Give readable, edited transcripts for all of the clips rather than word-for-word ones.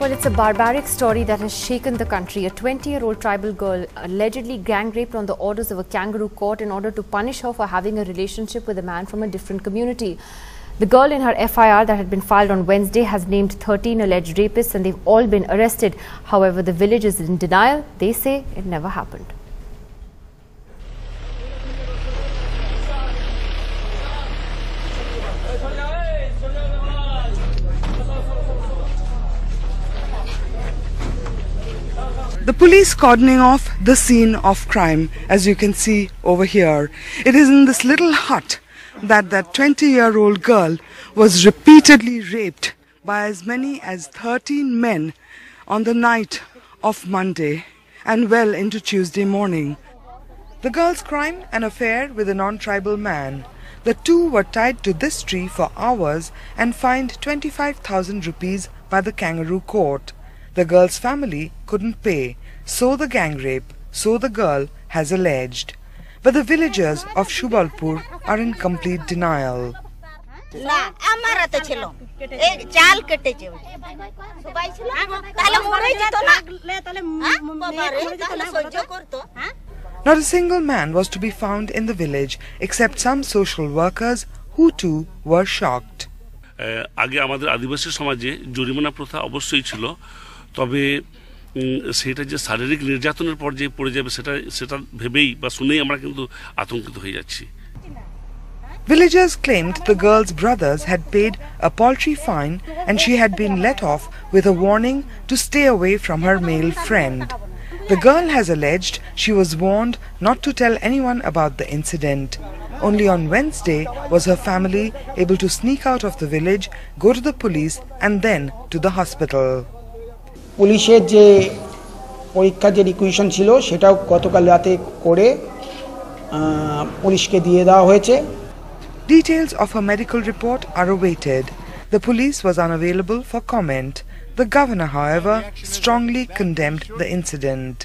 Well, it's a barbaric story that has shaken the country. A 20-year-old tribal girl allegedly gang raped on the orders of a kangaroo court in order to punish her for having a relationship with a man from a different community. The girl in her FIR that had been filed on Wednesday has named 13 alleged rapists and they've all been arrested. However, the village is in denial. They say it never happened. The police cordoning off the scene of crime, as you can see over here. It is in this little hut that 20-year-old girl was repeatedly raped by as many as 13 men on the night of Monday and well into Tuesday morning. The girl's crime, an affair with a non-tribal man. The two were tied to this tree for hours and fined 25,000 rupees by the kangaroo court. The girl's family couldn't pay, so the gang rape, so the girl has alleged. But the villagers of Shubalpur are in complete denial. Not a single man was to be found in the village except some social workers who too were shocked. আগে আমাদের আদিবাসী সমাজে জরিমানা প্রথা অবশ্যই ছিল, তবে সেটা যে শারীরিক নির্যাতনের পর্যায়ে পড়ে যাবে সেটা ভেবেই বা শুনেই আমরা কিন্তু আতঙ্কিত হয়ে যাচ্ছি। Villagers claimed the girl's brothers had paid a paltry fine and she had been let off with a warning to stay away from her male friend. The girl has alleged she was warned not to tell anyone about the incident. Only on Wednesday was her family able to sneak out of the village, go to the police and then to the hospital. পুলিশের যে পরীক্ষার যে requisition ছিল সেটাও গতকাল রাতে করে পুলিশকে দিয়ে দেওয়া হয়েছে। Details of her medical report are awaited. The police was unavailable for comment. The governor, however, strongly condemned the incident.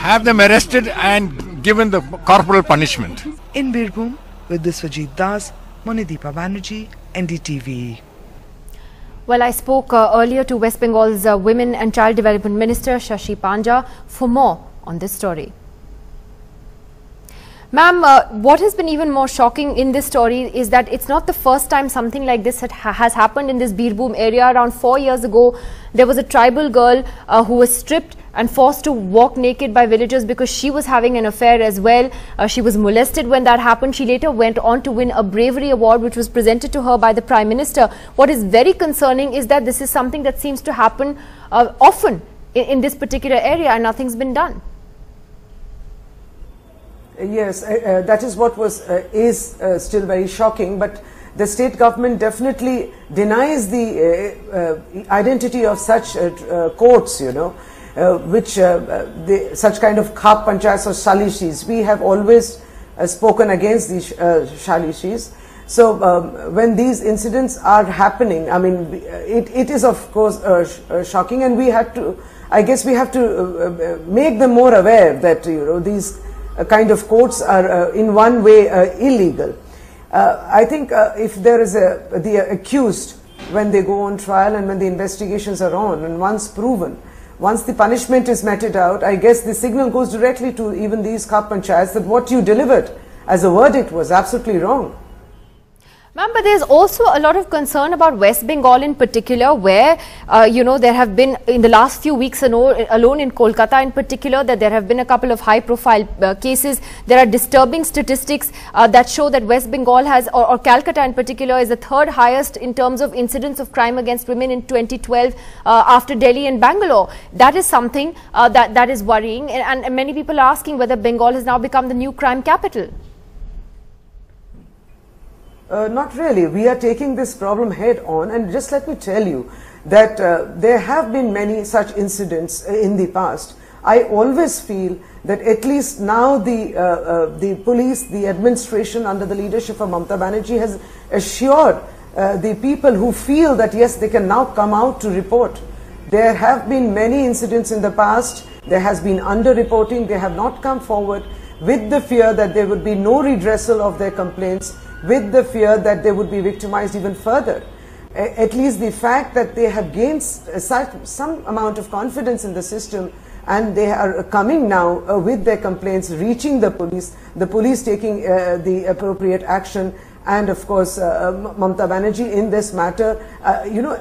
Have them arrested and given the corporal punishment. In Birbhum, with Biswajit Das, Monideepa Banerjee, NDTV. Well, I spoke earlier to West Bengal's Women and Child Development Minister Shashi Panja for more on this story. Ma'am, what has been even more shocking in this story is that it's not the first time something like this has happened in this Birbhum area. Around 4 years ago, there was a tribal girl who was stripped and forced to walk naked by villagers because she was having an affair as well. She was molested when that happened. She later went on to win a bravery award which was presented to her by the Prime Minister. What is very concerning is that this is something that seems to happen often in this particular area and nothing's been done. Yes, that is what is still very shocking, but the state government definitely denies the identity of such courts, you know, such kind of khap panchayats or shalishis. We have always spoken against these shalishis. So when these incidents are happening, I mean, it is of course shocking, and we have to, I guess we have to make them more aware that, you know, these kind of courts are in one way illegal. I think if there is the accused, when they go on trial and when the investigations are on, and once proven, once the punishment is meted out, I guess the signal goes directly to even these khap panchayats that what you delivered as a verdict was absolutely wrong. Ma'am, but there's also a lot of concern about West Bengal in particular, where, you know, there have been in the last few weeks alone in Kolkata in particular, that there have been a couple of high-profile cases. There are disturbing statistics that show that West Bengal has, or Calcutta in particular, is the third highest in terms of incidents of crime against women in 2012 after Delhi and Bangalore. That is something that is worrying, and many people are asking whether Bengal has now become the new crime capital. Not really. We are taking this problem head on, and just let me tell you that there have been many such incidents in the past. I always feel that at least now the police, the administration under the leadership of Mamata Banerjee has assured the people who feel that yes, they can now come out to report. There have been many incidents in the past. There has been under-reporting. They have not come forward with the fear that there would be no redressal of their complaints, with the fear that they would be victimized even further. at least the fact that they have gained some amount of confidence in the system, and they are coming now with their complaints, reaching the police taking the appropriate action, and of course Mamata Banerjee in this matter,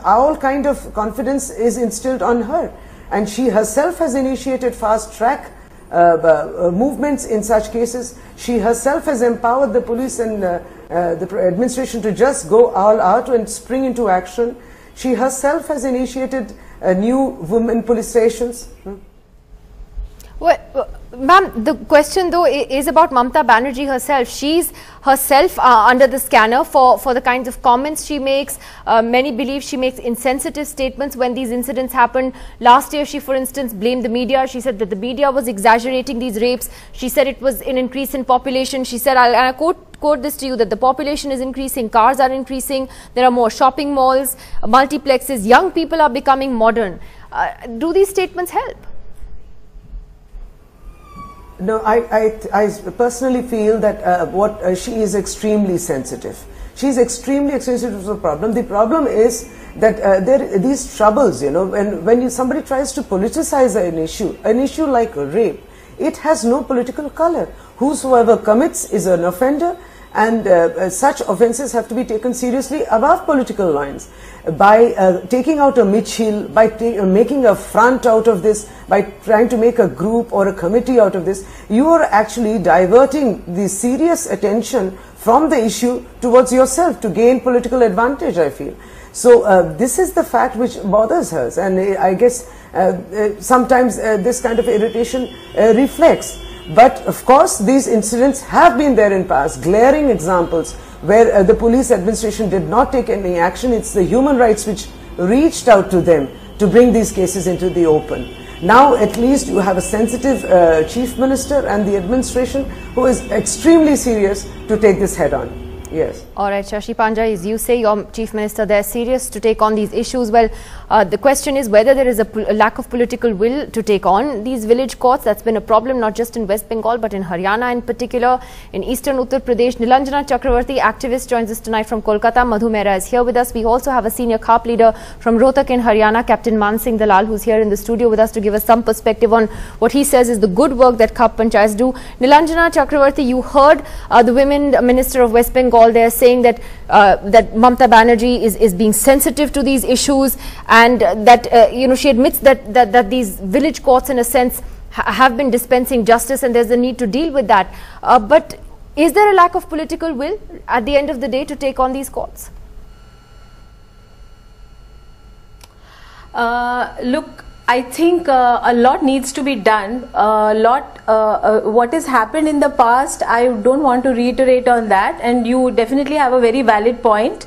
all kind of confidence is instilled on her, and she herself has initiated fast track movements in such cases. She herself has empowered the police and the administration to just go all out and spring into action. She herself has initiated new women police stations. Well, ma'am, the question though is about Mamata Banerjee herself. She's herself under the scanner for the kinds of comments she makes. Many believe she makes insensitive statements when these incidents happen. Last year, she, for instance, blamed the media. She said that the media was exaggerating these rapes. She said it was an increase in population. She said, I'll quote this to you, that the population is increasing, cars are increasing, there are more shopping malls, multiplexes, young people are becoming modern. Do these statements help? No, I personally feel that she is extremely sensitive. She is extremely sensitive to the problem. The problem is that these troubles, when somebody tries to politicize an issue like rape, it has no political color. Whosoever commits is an offender, and such offences have to be taken seriously above political lines. By taking out a Mitchell, by making a front out of this, by trying to make a group or a committee out of this, you are actually diverting the serious attention from the issue towards yourself to gain political advantage, I feel. So this is the fact which bothers her, and I guess sometimes this kind of irritation reflects. But of course these incidents have been there in past, glaring examples where the police administration did not take any action. It's the human rights which reached out to them to bring these cases into the open. Now at least you have a sensitive chief minister and the administration who is extremely serious to take this head on. Yes. All right, Shashi Panja, as you say, your chief minister, they're serious to take on these issues. Well, the question is whether there is a lack of political will to take on these village courts. That's been a problem not just in West Bengal but in Haryana in particular, in eastern Uttar Pradesh. Nilanjana Chakravarti, activist, joins us tonight from Kolkata. Madhu Mehra is here with us. We also have a senior CAP leader from Rohtak in Haryana, Captain Man Singh Dalal, who's here in the studio with us to give us some perspective on what he says is the good work that CAP Panchayats do. Nilanjana Chakravarti, you heard the Women Minister of West Bengal there saying that that Mamata Banerjee is being sensitive to these issues, and that she admits that these village courts in a sense have been dispensing justice, and there's a need to deal with that. But is there a lack of political will at the end of the day to take on these courts? Look, I think a lot needs to be done. What has happened in the past, I don't want to reiterate on that, and you definitely have a very valid point.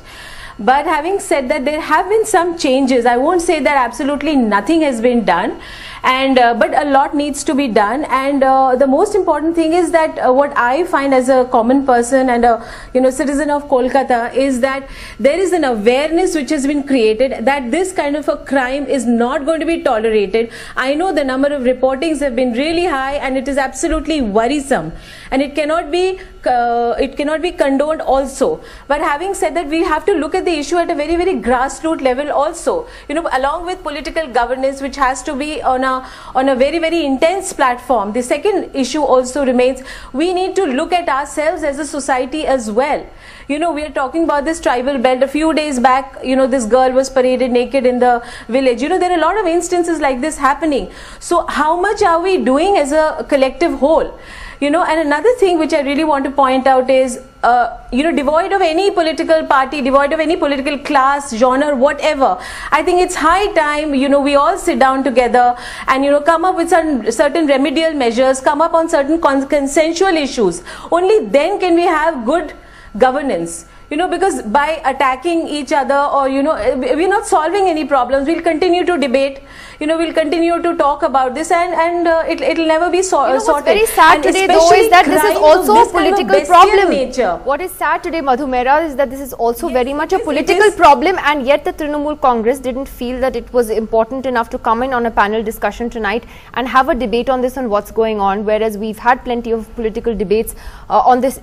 But having said that, there have been some changes. I won't say that absolutely nothing has been done, and but a lot needs to be done. And the most important thing is that what I find as a common person and a citizen of Kolkata is that there is an awareness which has been created that this kind of a crime is not going to be tolerated. I know the number of reportings have been really high, and it is absolutely worrisome, and it cannot be condoned also. But having said that, we have to look at the issue at a very, very grassroots level also, along with political governance, which has to be on a very, very intense platform. The second issue also remains, we need to look at ourselves as a society as well. We are talking about this tribal belt. A few days back, this girl was paraded naked in the village. There are a lot of instances like this happening. So how much are we doing as a collective whole? And another thing which I really want to point out is, devoid of any political party, devoid of any political class, genre, whatever, I think it's high time, we all sit down together and, come up with certain remedial measures, come up on certain consensual issues. Only then can we have good governance. Because by attacking each other or, we're not solving any problems. We'll continue to debate, we'll continue to talk about this, and it'll never be sorted. What's very sad today though is that this is also a political problem. What is sad today, Madhu Mehra, is that this is also very much a political problem, and yet the Trinamool Congress didn't feel that it was important enough to come in on a panel discussion tonight and have a debate on this and what's going on, whereas we've had plenty of political debates on this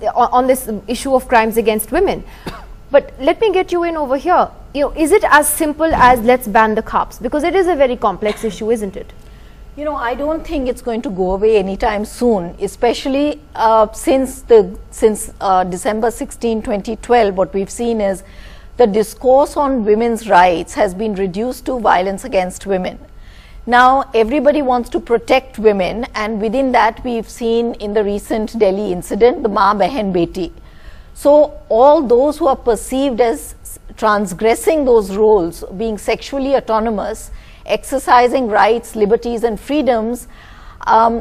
issue of crimes against women. But let me get you in over here. is it as simple as let's ban the cups? Because it is a very complex issue, isn't it? You know, I don't think it's going to go away anytime soon, especially since December 16, 2012, what we've seen is the discourse on women's rights has been reduced to violence against women. Now, everybody wants to protect women, and within that we've seen in the recent Delhi incident, the Maa Behan Beti. So all those who are perceived as transgressing those roles, being sexually autonomous, exercising rights, liberties and freedoms,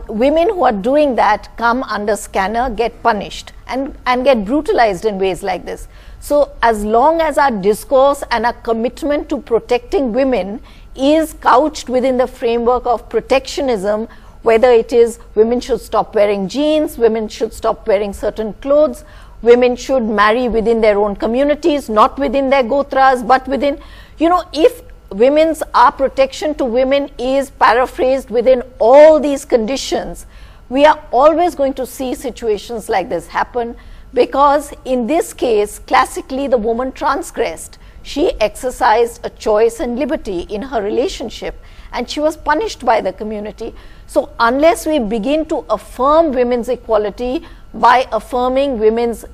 women who are doing that come under scanner, get punished and get brutalized in ways like this. So as long as our discourse and our commitment to protecting women is couched within the framework of protectionism, whether it is women should stop wearing jeans, women should stop wearing certain clothes, women should marry within their own communities, not within their gotras, but within, you know, if our protection to women is paraphrased within all these conditions, we are always going to see situations like this happen, because in this case, classically, the woman transgressed. She exercised a choice and liberty in her relationship, and she was punished by the community. So unless we begin to affirm women's equality by affirming women's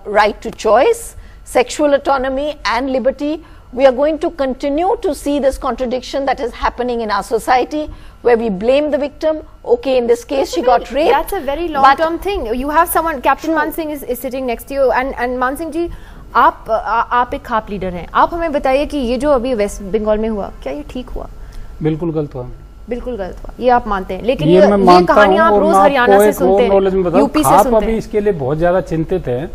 right to choice, sexual autonomy and liberty, we are going to continue to see this contradiction that is happening in our society, where we blame the victim. Okay, in this case, she got raped. That's a very long-term thing. You have someone, Captain Man Singh is sitting next to you, and Man Singh ji, आप एक खाप leader हैं. आप हमें बताइए कि ये जो अभी वेस्ट बंगाल में हुआ, क्या ये ठीक हुआ? बिल्कुल गलत हुआ. बिल्कुल गलत हुआ, ये आप मानते हैं. लेकिन ये कहानियां आप रोज हरियाणा से सुनते हैं, यूपी से सुनते हैं. अभी इसके लिए बहुत ज्यादा चिंतित हैं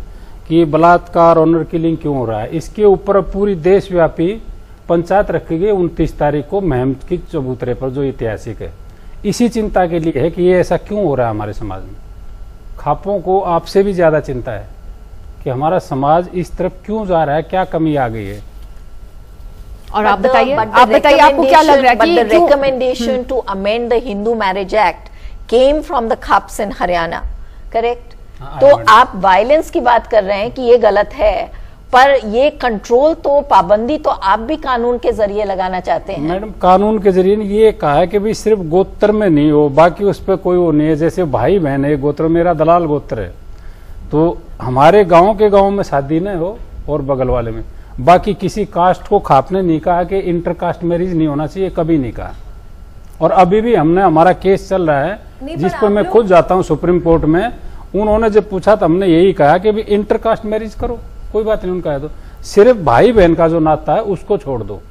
कि बलात्कार, ऑनर किलिंग क्यों हो रहा है. इसके ऊपर पूरी देशव्यापी पंचायत रखी गई 29 तारीख को महम की चबूतरे पर, जो ऐतिहासिक है. इसी चिंता के लिए है कि ये ऐसा क्यों हो रहा है हमारे समाज में. खापों को आपसे भी ज्यादा चिंता है कि हमारा समाज इस तरफ क्यों जा रहा है, क्या कमी आ गई है. और आप बताइए आपको क्या लग रहा है कि the recommendation to amend the Hindu Marriage Act came from the Khaps in Haryana, correct? तो आप वायलेंस की बात कर रहे हैं कि ये गलत है, पर ये कंट्रोल तो, पाबंदी तो आप भी कानून के जरिए लगाना चाहते हैं. मैडम, कानून के जरिए ये कहा है कि भी सिर्फ गोत्र में नहीं हो, बाकी उस पर कोई वो नहीं है. जैसे भाई बहन है, गोत्र मेरा दलाल गोत्र है, तो हमारे गांव के गांव में शादी न हो और बगल वाले में. बाकी किसी कास्ट को खाप ने नहीं कहा कि इंटर कास्ट मैरिज नहीं होना चाहिए, कभी नहीं कहा. और अभी भी हमारा केस चल रहा है, जिस पर मैं खुद जाता हूं सुप्रीम कोर्ट में. उन्होंने जब पूछा तो हमने यही कहा कि भी इंटर कास्ट मैरिज करो, कोई बात नहीं. उनका है तो सिर्फ भाई बहन का जो नाता है उसको छोड़ दो.